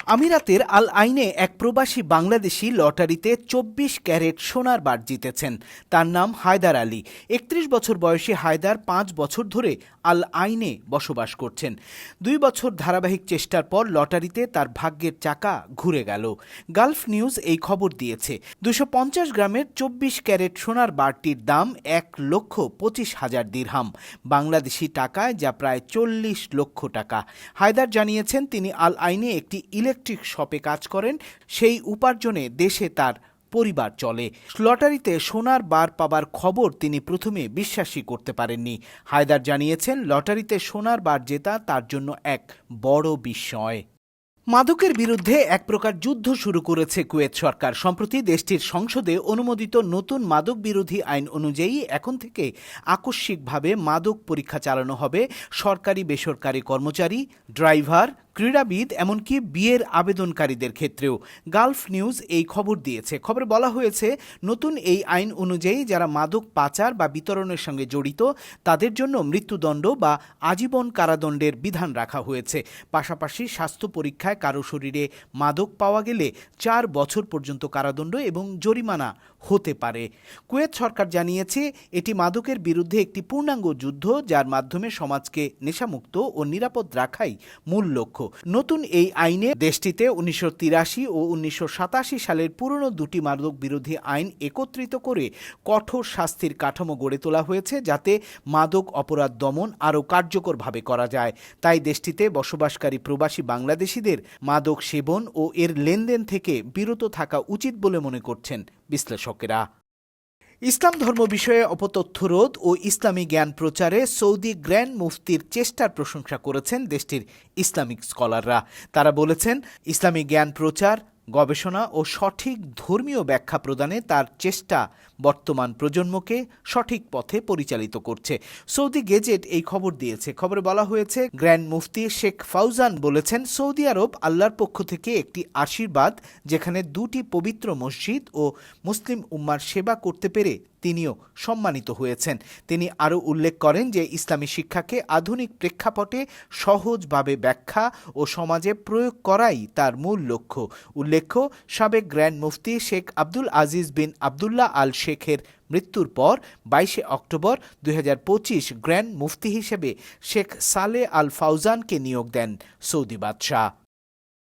আমিরাতের আল আইনে এক প্রবাসী বাংলাদেশি লটারিতে ২৪ ক্যারেট সোনার বার জিতেছেন। তার নাম হায়দার আলী। ৩১ বছর বয়সী হায়দার ৫ বছর ধরে আল আইনে বসবাস করছেন। ২ বছর ধারাবাহিক চেষ্টার পর লটারিতে তার ভাগ্যের চাকা ঘুরে গেল। গালফ নিউজ এই খবর দিয়েছে। ২৫০ গ্রামের ২৪ ক্যারেট সোনার বারটির দাম ১,২৫,০০০ দিরহাম, বাংলাদেশি টাকায় যা প্রায় ৪০ লক্ষ টাকা। হায়দার জানিয়েছেন তিনি আল আইনে একটি ইলেকট্রিক শপে কাজ করেন। সেই উপার্জনে দেশে তার পরিবার চলে। লটারিতে সোনার বার পাবার খবর তিনি প্রথমে বিশ্বাসই করতে পারেননি। হায়দার জানিয়েছেন লটারিতে সোনার বার জেতা তার জন্য এক বড় বিস্ময়। মাদকের বিরুদ্ধে এক প্রকার যুদ্ধ শুরু করেছে কুয়েত সরকার। সম্প্রতি দেশটির সংসদে অনুমোদিত নতুন মাদক বিরোধী আইন অনুযায়ী এখন থেকে আকস্মিকভাবে মাদক পরীক্ষা চালানো হবে সরকারি বেসরকারি কর্মচারী, ড্রাইভার, ক্রীড়াবিদ, এমনকি বিয়ের আবেদনকারীদের ক্ষেত্রেও। গালফ নিউজ এই খবর দিয়েছে। খবরে বলা হয়েছে নতুন এই আইন অনুযায়ী যারা মাদক পাচার বা বিতরণের সঙ্গে জড়িত তাদের জন্য মৃত্যুদণ্ড বা আজীবন কারাদণ্ডের বিধান রাখা হয়েছে। পাশাপাশি স্বাস্থ্য পরীক্ষায় কারো শরীরে মাদক পাওয়া গেলে ৪ বছর পর্যন্ত কারাদণ্ড এবং জরিমানা হতে পারে। কুয়েত সরকার জানিয়েছে এটি মাদকের বিরুদ্ধে একটি পূর্ণাঙ্গ যুদ্ধ, যার মাধ্যমে সমাজকে নেশামুক্ত ও নিরাপদ রাখাই মূল লক্ষ্য। নতুন এই আইনে দেশটিতে ১৯৮৩ ও ১৯৮৭ সালের পুরনো দুটি মাদক বিরোধী আইন একত্রিত করে কঠোর শাস্তির কাঠামো গড়ে তোলা হয়েছে, যাতে মাদক অপরাধ দমন আরও কার্যকরভাবে করা যায়। তাই দেশটিতে বসবাসকারী প্রবাসী বাংলাদেশিদের মাদক সেবন ও এর লেনদেন থেকে বিরত থাকা উচিত বলে মনে করছেন বিশ্লেষকেরা। ইসলাম ধর্ম বিষয়ে অপতথ্য রোধ ও ইসলামী জ্ঞান প্রচারে সৌদি গ্র্যান্ড মুফতির চেষ্টার প্রশংসা করেছেন দেশটির ইসলামিক স্কলাররা। তারা বলেছেন ইসলামী জ্ঞান প্রচার, গবেষণা ও সঠিক ধর্মীয় ব্যাখ্যা প্রদানে তার চেষ্টা বর্তমান প্রজন্মকে সঠিক পথে পরিচালিত করছে। সৌদি গেজেট এই খবর দিয়েছে। খবরে বলা হয়েছে গ্র্যান্ড মুফতি শেখ ফাউজান বলেছেন সৌদি আরব আল্লাহর পক্ষ থেকে একটি আশীর্বাদ, যেখানে দুটি পবিত্র মসজিদ ও মুসলিম উম্মার সেবা করতে পেরে তিনিও সম্মানিত হয়েছেন। তিনি আরও উল্লেখ করেন যে ইসলামী শিক্ষাকে আধুনিক প্রেক্ষাপটে সহজভাবে ব্যাখ্যা ও সমাজে প্রয়োগ করাই তার মূল লক্ষ্য। উল্লেখ্য, সাবেক গ্র্যান্ড মুফতি শেখ আব্দুল আজিজ বিন আবদুল্লাহ আল শেখের মৃত্যুর পর ২২ অক্টোবর ২০২৫ গ্র্যান্ড মুফতি হিসেবে শেখ সালে আল ফাউজানকে নিয়োগ দেন সৌদি বাদশাহ।